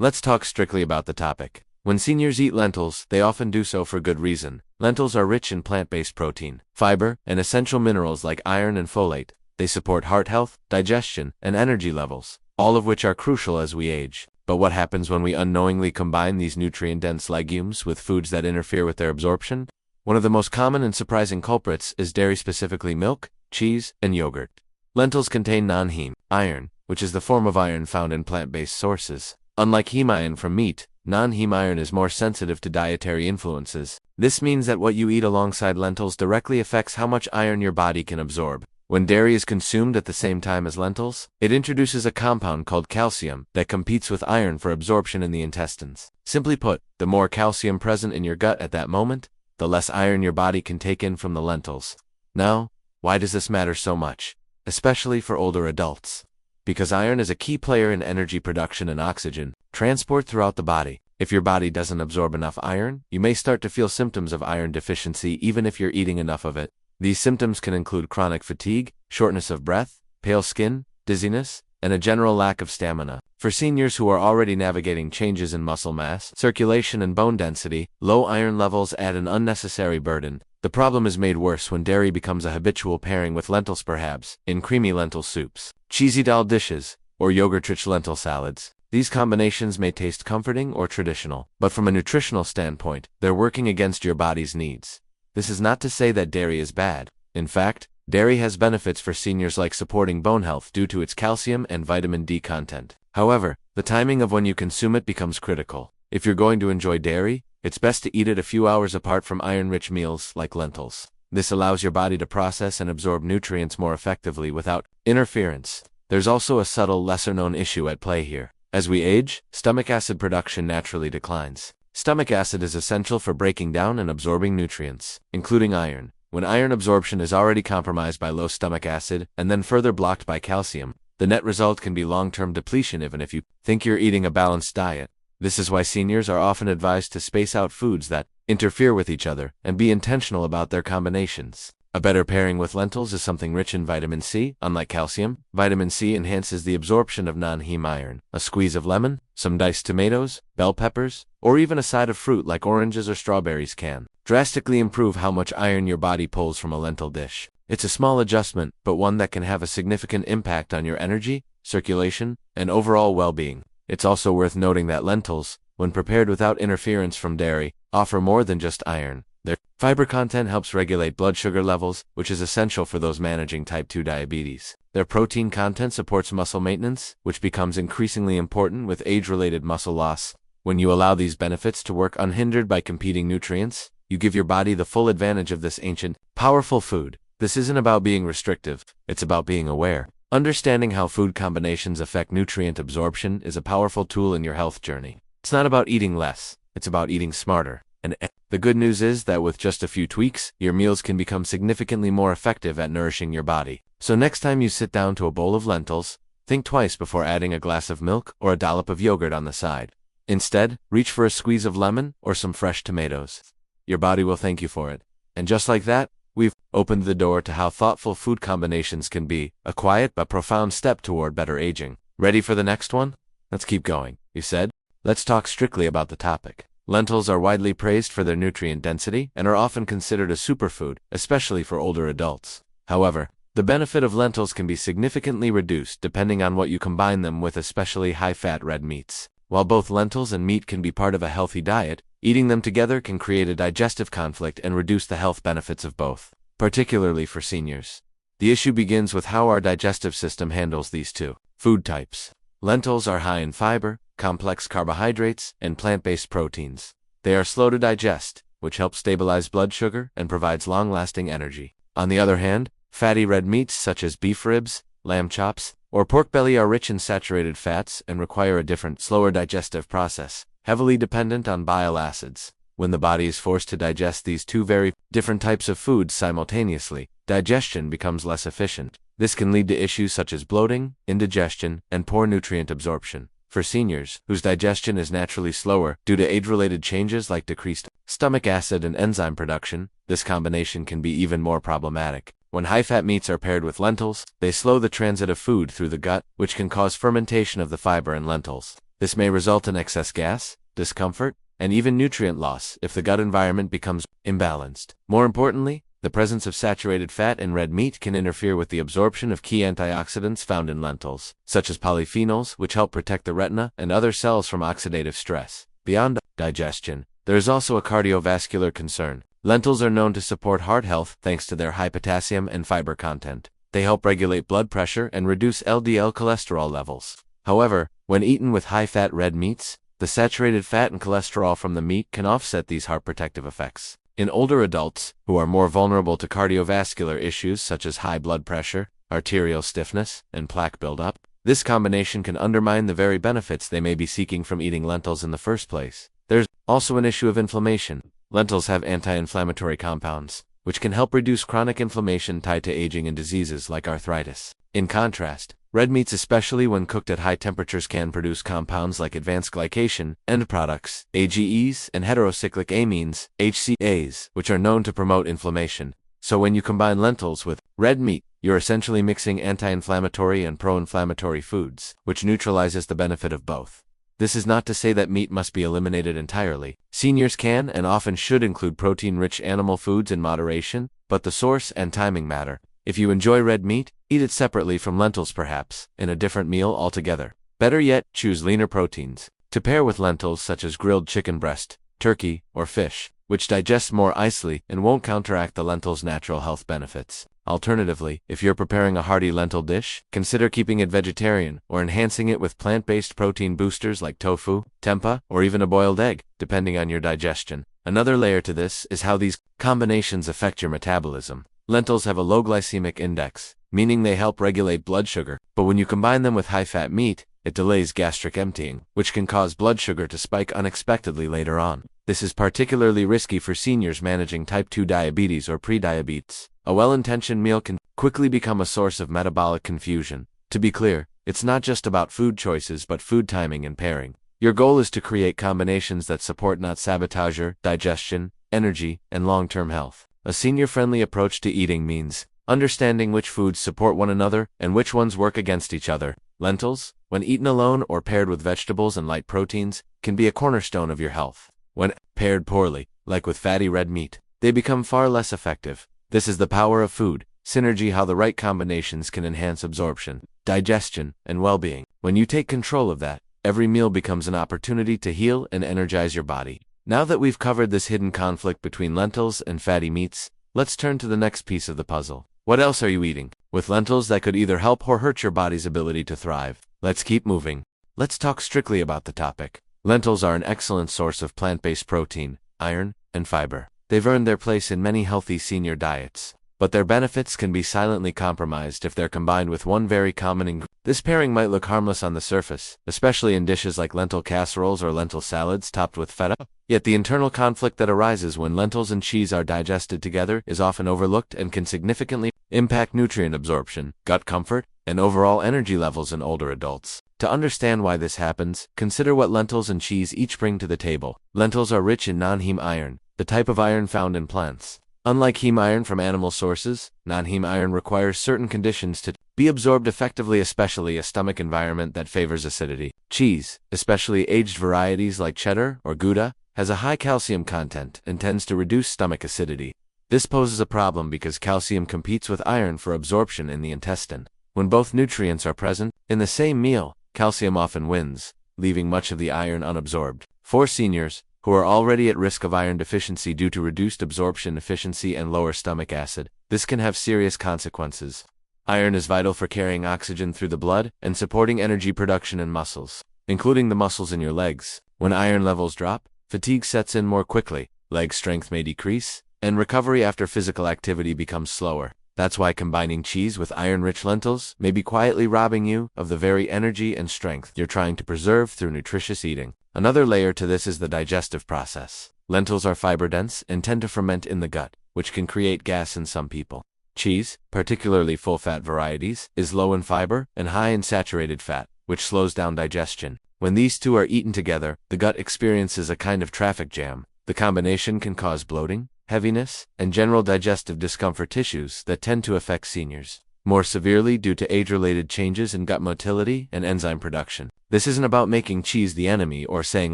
Let's talk strictly about the topic. When seniors eat lentils, they often do so for good reason. Lentils are rich in plant-based protein, fiber, and essential minerals like iron and folate. They support heart health, digestion, and energy levels, all of which are crucial as we age. But what happens when we unknowingly combine these nutrient-dense legumes with foods that interfere with their absorption? One of the most common and surprising culprits is dairy, specifically milk, cheese, and yogurt. Lentils contain non-heme iron, which is the form of iron found in plant-based sources. Unlike heme iron from meat, non-heme iron is more sensitive to dietary influences. This means that what you eat alongside lentils directly affects how much iron your body can absorb. When dairy is consumed at the same time as lentils, it introduces a compound called calcium that competes with iron for absorption in the intestines. Simply put, the more calcium present in your gut at that moment, the less iron your body can take in from the lentils. Now, why does this matter so much, especially for older adults? Because iron is a key player in energy production and oxygen transport throughout the body. If your body doesn't absorb enough iron, you may start to feel symptoms of iron deficiency even if you're eating enough of it. These symptoms can include chronic fatigue, shortness of breath, pale skin, dizziness, and a general lack of stamina. For seniors who are already navigating changes in muscle mass, circulation, and bone density, low iron levels add an unnecessary burden. The problem is made worse when dairy becomes a habitual pairing with lentils, perhaps in creamy lentil soups, cheesy dal dishes, or yogurt-rich lentil salads. These combinations may taste comforting or traditional, but from a nutritional standpoint, they're working against your body's needs. This is not to say that dairy is bad. In fact, dairy has benefits for seniors like supporting bone health due to its calcium and vitamin D content. However, the timing of when you consume it becomes critical. If you're going to enjoy dairy, it's best to eat it a few hours apart from iron-rich meals like lentils. This allows your body to process and absorb nutrients more effectively without interference. There's also a subtle, lesser-known issue at play here. As we age, stomach acid production naturally declines. Stomach acid is essential for breaking down and absorbing nutrients, including iron. When iron absorption is already compromised by low stomach acid and then further blocked by calcium, the net result can be long-term depletion even if you think you're eating a balanced diet. This is why seniors are often advised to space out foods that interfere with each other and be intentional about their combinations. A better pairing with lentils is something rich in vitamin C. Unlike calcium, vitamin C enhances the absorption of non-heme iron. A squeeze of lemon, some diced tomatoes, bell peppers, or even a side of fruit like oranges or strawberries can drastically improve how much iron your body pulls from a lentil dish. It's a small adjustment, but one that can have a significant impact on your energy, circulation, and overall well-being. It's also worth noting that lentils, when prepared without interference from dairy, offer more than just iron. Their fiber content helps regulate blood sugar levels, which is essential for those managing type 2 diabetes. Their protein content supports muscle maintenance, which becomes increasingly important with age-related muscle loss. When you allow these benefits to work unhindered by competing nutrients, you give your body the full advantage of this ancient, powerful food. This isn't about being restrictive, it's about being aware. Understanding how food combinations affect nutrient absorption is a powerful tool in your health journey. It's not about eating less, it's about eating smarter. And the good news is that with just a few tweaks, your meals can become significantly more effective at nourishing your body. So next time you sit down to a bowl of lentils, think twice before adding a glass of milk or a dollop of yogurt on the side. Instead, reach for a squeeze of lemon or some fresh tomatoes. Your body will thank you for it. And just like that, we've opened the door to how thoughtful food combinations can be, a quiet but profound step toward better aging. Ready for the next one? Let's keep going, you said? Let's talk strictly about the topic. Lentils are widely praised for their nutrient density and are often considered a superfood, especially for older adults. However, the benefit of lentils can be significantly reduced depending on what you combine them with, especially high-fat red meats. While both lentils and meat can be part of a healthy diet, eating them together can create a digestive conflict and reduce the health benefits of both, particularly for seniors. The issue begins with how our digestive system handles these two food types. Lentils are high in fiber, complex carbohydrates, and plant-based proteins. They are slow to digest, which helps stabilize blood sugar and provides long-lasting energy. On the other hand, fatty red meats such as beef ribs, lamb chops, or pork belly are rich in saturated fats and require a different, slower digestive process, heavily dependent on bile acids. When the body is forced to digest these two very different types of foods simultaneously, digestion becomes less efficient. This can lead to issues such as bloating, indigestion, and poor nutrient absorption. For seniors, whose digestion is naturally slower due to age-related changes like decreased stomach acid and enzyme production, this combination can be even more problematic. When high-fat meats are paired with lentils, they slow the transit of food through the gut, which can cause fermentation of the fiber in lentils. This may result in excess gas, discomfort, and even nutrient loss if the gut environment becomes imbalanced. More importantly, the presence of saturated fat in red meat can interfere with the absorption of key antioxidants found in lentils, such as polyphenols, which help protect the retina and other cells from oxidative stress. Beyond digestion, there is also a cardiovascular concern. Lentils are known to support heart health thanks to their high potassium and fiber content. They help regulate blood pressure and reduce LDL cholesterol levels. However, when eaten with high-fat red meats, the saturated fat and cholesterol from the meat can offset these heart protective effects. In older adults, who are more vulnerable to cardiovascular issues such as high blood pressure, arterial stiffness, and plaque buildup, this combination can undermine the very benefits they may be seeking from eating lentils in the first place. There's also an issue of inflammation. Lentils have anti-inflammatory compounds, which can help reduce chronic inflammation tied to aging and diseases like arthritis. In contrast, red meats, especially when cooked at high temperatures, can produce compounds like advanced glycation end products, AGEs, and heterocyclic amines, HCAs, which are known to promote inflammation. So when you combine lentils with red meat, you're essentially mixing anti-inflammatory and pro-inflammatory foods, which neutralizes the benefit of both. This is not to say that meat must be eliminated entirely. Seniors can and often should include protein-rich animal foods in moderation, but the source and timing matter. If you enjoy red meat, eat it separately from lentils, perhaps in a different meal altogether. Better yet, choose leaner proteins to pair with lentils, such as grilled chicken breast, turkey, or fish, which digests more easily and won't counteract the lentil's natural health benefits. Alternatively, if you're preparing a hearty lentil dish, consider keeping it vegetarian or enhancing it with plant-based protein boosters like tofu, tempeh, or even a boiled egg, depending on your digestion. Another layer to this is how these combinations affect your metabolism. Lentils have a low glycemic index, meaning they help regulate blood sugar, but when you combine them with high-fat meat, it delays gastric emptying, which can cause blood sugar to spike unexpectedly later on. This is particularly risky for seniors managing type 2 diabetes or prediabetes. A well-intentioned meal can quickly become a source of metabolic confusion. To be clear, it's not just about food choices but food timing and pairing. Your goal is to create combinations that support, not sabotage, your digestion, energy, and long-term health. A senior-friendly approach to eating means understanding which foods support one another and which ones work against each other. Lentils, when eaten alone or paired with vegetables and light proteins, can be a cornerstone of your health. When paired poorly, like with fatty red meat, they become far less effective. This is the power of food synergy, how the right combinations can enhance absorption, digestion, and well-being. When you take control of that, every meal becomes an opportunity to heal and energize your body. Now that we've covered this hidden conflict between lentils and fatty meats, let's turn to the next piece of the puzzle. What else are you eating with lentils that could either help or hurt your body's ability to thrive? Let's keep moving. Let's talk strictly about the topic. Lentils are an excellent source of plant-based protein, iron, and fiber. They've earned their place in many healthy senior diets, but their benefits can be silently compromised if they're combined with one very common ingredient. This pairing might look harmless on the surface, especially in dishes like lentil casseroles or lentil salads topped with feta. Yet the internal conflict that arises when lentils and cheese are digested together is often overlooked and can significantly impact nutrient absorption, gut comfort, and overall energy levels in older adults. To understand why this happens, consider what lentils and cheese each bring to the table. Lentils are rich in non-heme iron, the type of iron found in plants. Unlike heme iron from animal sources, non-heme iron requires certain conditions to be absorbed effectively, especially a stomach environment that favors acidity. Cheese, especially aged varieties like cheddar or Gouda, has a high calcium content and tends to reduce stomach acidity. This poses a problem because calcium competes with iron for absorption in the intestine. When both nutrients are present in the same meal, calcium often wins, leaving much of the iron unabsorbed. For seniors, who are already at risk of iron deficiency due to reduced absorption efficiency and lower stomach acid, this can have serious consequences. Iron is vital for carrying oxygen through the blood and supporting energy production in muscles, including the muscles in your legs. When iron levels drop, fatigue sets in more quickly, leg strength may decrease, and recovery after physical activity becomes slower. That's why combining cheese with iron-rich lentils may be quietly robbing you of the very energy and strength you're trying to preserve through nutritious eating. Another layer to this is the digestive process. Lentils are fiber-dense and tend to ferment in the gut, which can create gas in some people. Cheese, particularly full-fat varieties, is low in fiber and high in saturated fat, which slows down digestion. When these two are eaten together, the gut experiences a kind of traffic jam. The combination can cause bloating, heaviness, and general digestive discomfort, issues that tend to affect seniors. more severely due to age-related changes in gut motility and enzyme production. This isn't about making cheese the enemy or saying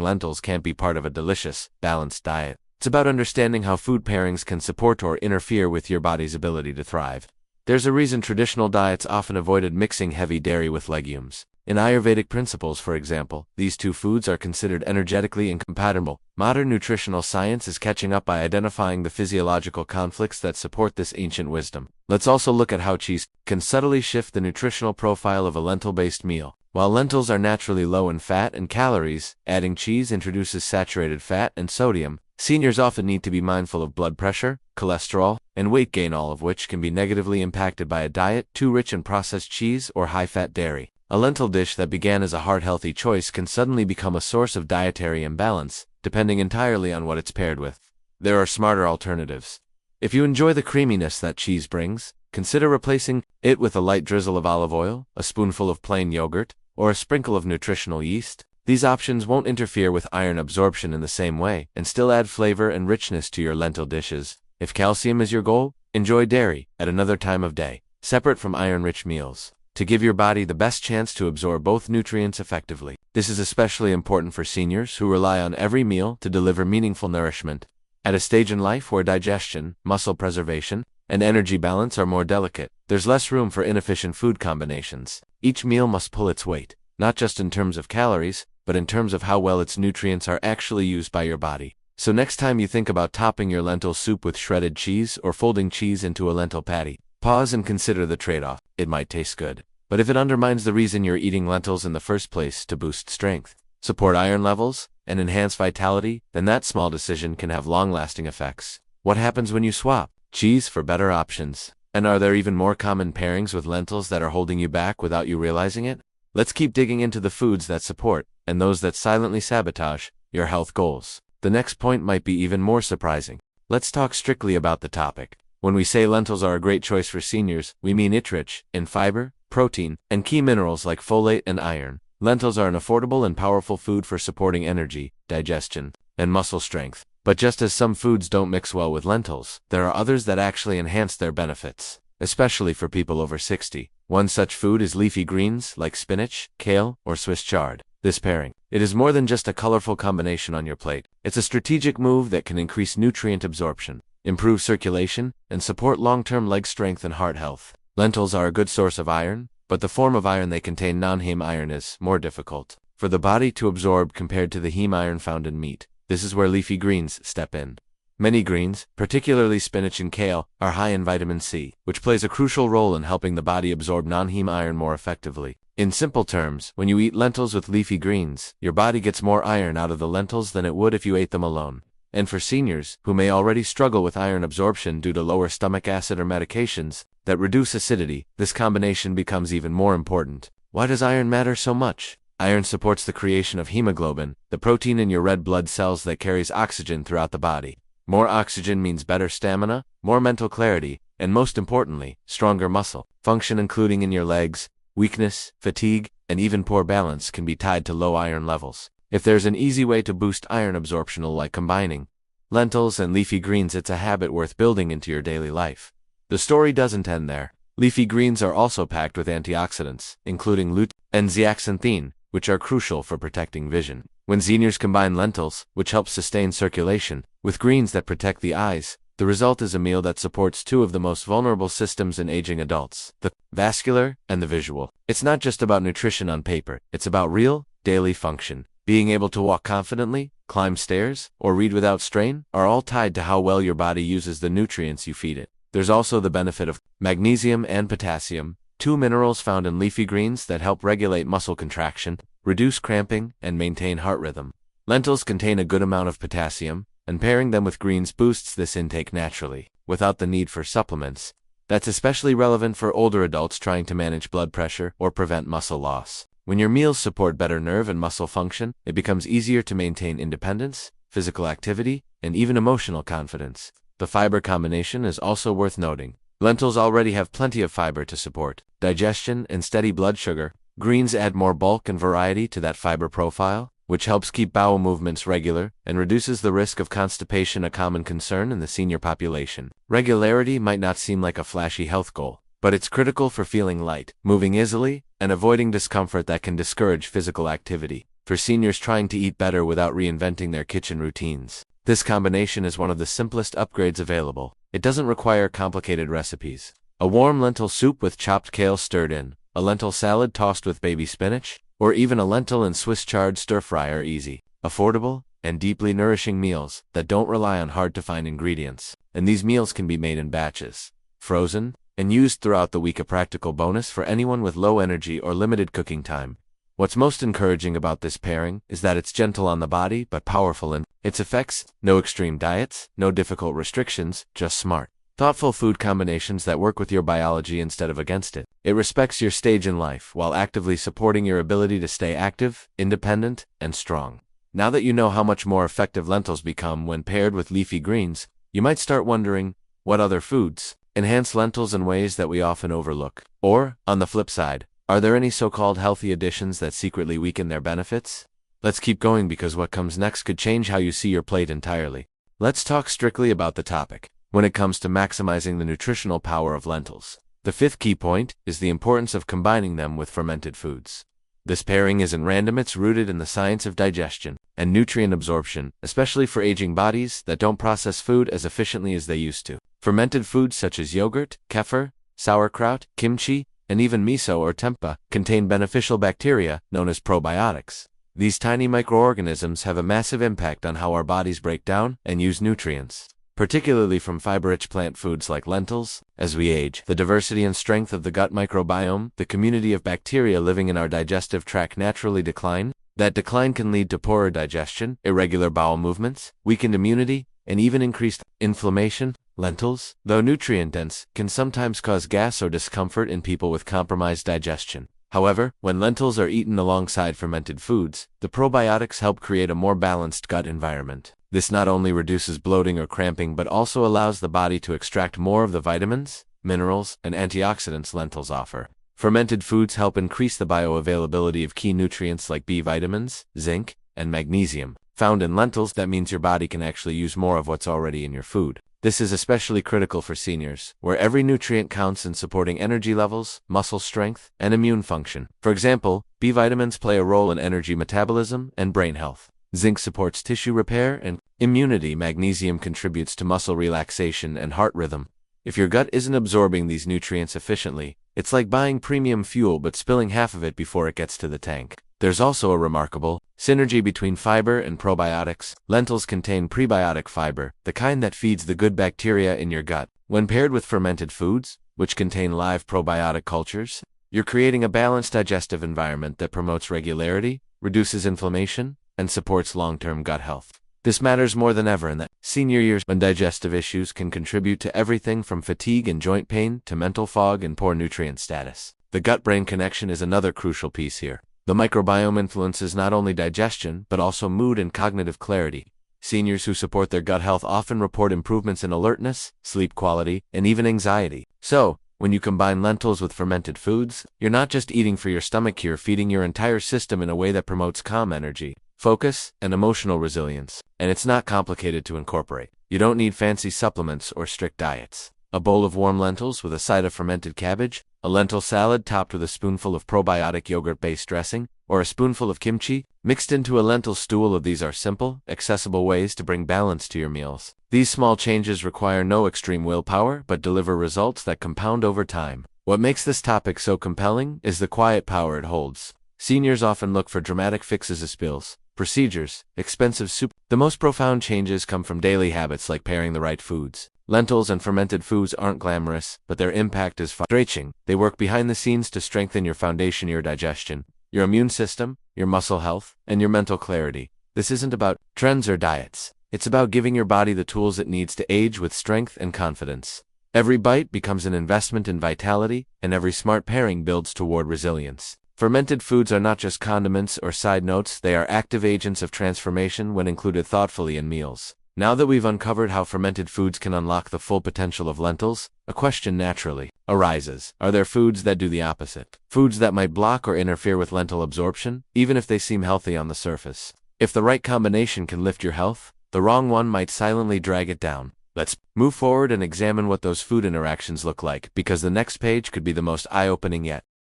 lentils can't be part of a delicious, balanced diet. It's about understanding how food pairings can support or interfere with your body's ability to thrive. There's a reason traditional diets often avoided mixing heavy dairy with legumes. In Ayurvedic principles, for example, these two foods are considered energetically incompatible. Modern nutritional science is catching up by identifying the physiological conflicts that support this ancient wisdom. Let's also look at how cheese can subtly shift the nutritional profile of a lentil-based meal. While lentils are naturally low in fat and calories, adding cheese introduces saturated fat and sodium. Seniors often need to be mindful of blood pressure, cholesterol, and weight gain, all of which can be negatively impacted by a diet too rich in processed cheese or high-fat dairy. A lentil dish that began as a heart-healthy choice can suddenly become a source of dietary imbalance, depending entirely on what it's paired with. There are smarter alternatives. If you enjoy the creaminess that cheese brings, consider replacing it with a light drizzle of olive oil, a spoonful of plain yogurt, or a sprinkle of nutritional yeast. These options won't interfere with iron absorption in the same way and still add flavor and richness to your lentil dishes. If calcium is your goal, enjoy dairy at another time of day, separate from iron-rich meals, to give your body the best chance to absorb both nutrients effectively. This is especially important for seniors who rely on every meal to deliver meaningful nourishment. At a stage in life where digestion, muscle preservation, and energy balance are more delicate, there's less room for inefficient food combinations. Each meal must pull its weight, not just in terms of calories, but in terms of how well its nutrients are actually used by your body. So next time you think about topping your lentil soup with shredded cheese or folding cheese into a lentil patty, pause and consider the trade-off. It might taste good, but if it undermines the reason you're eating lentils in the first place, to boost strength, support iron levels, and enhance vitality, then that small decision can have long-lasting effects. What happens when you swap cheese for better options? And are there even more common pairings with lentils that are holding you back without you realizing it? Let's keep digging into the foods that support, and those that silently sabotage, your health goals. The next point might be even more surprising. Let's talk strictly about the topic. When we say lentils are a great choice for seniors, we mean it's rich in fiber, protein, and key minerals like folate and iron. Lentils are an affordable and powerful food for supporting energy, digestion, and muscle strength. But just as some foods don't mix well with lentils, there are others that actually enhance their benefits, especially for people over 60. One such food is leafy greens like spinach, kale, or Swiss chard. This pairing, it is more than just a colorful combination on your plate. It's a strategic move that can increase nutrient absorption, improve circulation, and support long-term leg strength and heart health. Lentils are a good source of iron, but the form of iron they contain, non-heme iron, is more difficult for the body to absorb compared to the heme iron found in meat. This is where leafy greens step in. Many greens, particularly spinach and kale, are high in vitamin C, which plays a crucial role in helping the body absorb non-heme iron more effectively. In simple terms, when you eat lentils with leafy greens, your body gets more iron out of the lentils than it would if you ate them alone. And for seniors, who may already struggle with iron absorption due to lower stomach acid or medications that reduce acidity, this combination becomes even more important. Why does iron matter so much? Iron supports the creation of hemoglobin, the protein in your red blood cells that carries oxygen throughout the body. More oxygen means better stamina, more mental clarity, and most importantly, stronger muscle function, including in your legs. Weakness, fatigue, and even poor balance can be tied to low iron levels. If there's an easy way to boost iron absorption like combining lentils and leafy greens, it's a habit worth building into your daily life. The story doesn't end there. Leafy greens are also packed with antioxidants, including lutein and zeaxanthin, which are crucial for protecting vision. When seniors combine lentils, which helps sustain circulation, with greens that protect the eyes, the result is a meal that supports two of the most vulnerable systems in aging adults, the vascular and the visual. It's not just about nutrition on paper, it's about real, daily function. Being able to walk confidently, climb stairs, or read without strain are all tied to how well your body uses the nutrients you feed it. There's also the benefit of magnesium and potassium, two minerals found in leafy greens that help regulate muscle contraction, reduce cramping, and maintain heart rhythm. Lentils contain a good amount of potassium, and pairing them with greens boosts this intake naturally, without the need for supplements. That's especially relevant for older adults trying to manage blood pressure or prevent muscle loss. When your meals support better nerve and muscle function, it becomes easier to maintain independence, physical activity, and even emotional confidence. The fiber combination is also worth noting. Lentils already have plenty of fiber to support digestion and steady blood sugar. Greens add more bulk and variety to that fiber profile, which helps keep bowel movements regular and reduces the risk of constipation, a common concern in the senior population. Regularity might not seem like a flashy health goal, but it's critical for feeling light, moving easily, and avoiding discomfort that can discourage physical activity. For seniors trying to eat better without reinventing their kitchen routines, this combination is one of the simplest upgrades available. It doesn't require complicated recipes. A warm lentil soup with chopped kale stirred in, a lentil salad tossed with baby spinach, or even a lentil and Swiss chard stir-fry are easy, affordable, and deeply nourishing meals that don't rely on hard-to-find ingredients. And these meals can be made in batches, frozen, and used throughout the week, a practical bonus for anyone with low energy or limited cooking time. What's most encouraging about this pairing is that it's gentle on the body but powerful in its effects. No extreme diets, no difficult restrictions, just smart, thoughtful food combinations that work with your biology instead of against it. It respects your stage in life while actively supporting your ability to stay active, independent, and strong. Now that you know how much more effective lentils become when paired with leafy greens, you might start wondering, what other foods enhance lentils in ways that we often overlook? Or, on the flip side, are there any so-called healthy additions that secretly weaken their benefits? Let's keep going, because what comes next could change how you see your plate entirely. Let's talk strictly about the topic when it comes to maximizing the nutritional power of lentils. The fifth key point is the importance of combining them with fermented foods. This pairing isn't random, it's rooted in the science of digestion and nutrient absorption, especially for aging bodies that don't process food as efficiently as they used to. Fermented foods such as yogurt, kefir, sauerkraut, kimchi, and even miso or tempeh contain beneficial bacteria known as probiotics. These tiny microorganisms have a massive impact on how our bodies break down and use nutrients, particularly from fiber-rich plant foods like lentils. As we age, the diversity and strength of the gut microbiome, the community of bacteria living in our digestive tract, naturally decline. That decline can lead to poorer digestion, irregular bowel movements, weakened immunity, and even increased inflammation. Lentils, though nutrient-dense, can sometimes cause gas or discomfort in people with compromised digestion. However, when lentils are eaten alongside fermented foods, the probiotics help create a more balanced gut environment. This not only reduces bloating or cramping but also allows the body to extract more of the vitamins, minerals, and antioxidants lentils offer. Fermented foods help increase the bioavailability of key nutrients like B vitamins, zinc, and magnesium found in lentils. That means your body can actually use more of what's already in your food. This is especially critical for seniors, where every nutrient counts in supporting energy levels, muscle strength, and immune function. For example, B vitamins play a role in energy metabolism and brain health. Zinc supports tissue repair and immunity. Magnesium contributes to muscle relaxation and heart rhythm. If your gut isn't absorbing these nutrients efficiently, it's like buying premium fuel but spilling half of it before it gets to the tank. There's also a remarkable synergy between fiber and probiotics. Lentils contain prebiotic fiber, the kind that feeds the good bacteria in your gut. When paired with fermented foods, which contain live probiotic cultures, you're creating a balanced digestive environment that promotes regularity, reduces inflammation, and supports long-term gut health. This matters more than ever in the senior years, when digestive issues can contribute to everything from fatigue and joint pain to mental fog and poor nutrient status. The gut-brain connection is another crucial piece here. The microbiome influences not only digestion but also mood and cognitive clarity. Seniors who support their gut health often report improvements in alertness, sleep quality, and even anxiety. So, when you combine lentils with fermented foods, you're not just eating for your stomach, you're feeding your entire system in a way that promotes calm energy, focus, and emotional resilience. And it's not complicated to incorporate. You don't need fancy supplements or strict diets. A bowl of warm lentils with a side of fermented cabbage, a lentil salad topped with a spoonful of probiotic yogurt-based dressing, or a spoonful of kimchi mixed into a lentil stew. All of these are simple, accessible ways to bring balance to your meals. These small changes require no extreme willpower but deliver results that compound over time. What makes this topic so compelling is the quiet power it holds. Seniors often look for dramatic fixes as pills, procedures, expensive soup. The most profound changes come from daily habits like pairing the right foods. Lentils and fermented foods aren't glamorous, but their impact is far-reaching. They work behind the scenes to strengthen your foundation, your digestion, your immune system, your muscle health, and your mental clarity. This isn't about trends or diets. It's about giving your body the tools it needs to age with strength and confidence. Every bite becomes an investment in vitality, and every smart pairing builds toward resilience. Fermented foods are not just condiments or side notes, they are active agents of transformation when included thoughtfully in meals. Now that we've uncovered how fermented foods can unlock the full potential of lentils, a question naturally arises. Are there foods that do the opposite? Foods that might block or interfere with lentil absorption, even if they seem healthy on the surface? If the right combination can lift your health, the wrong one might silently drag it down. Let's move forward and examine what those food interactions look like, because the next page could be the most eye-opening yet.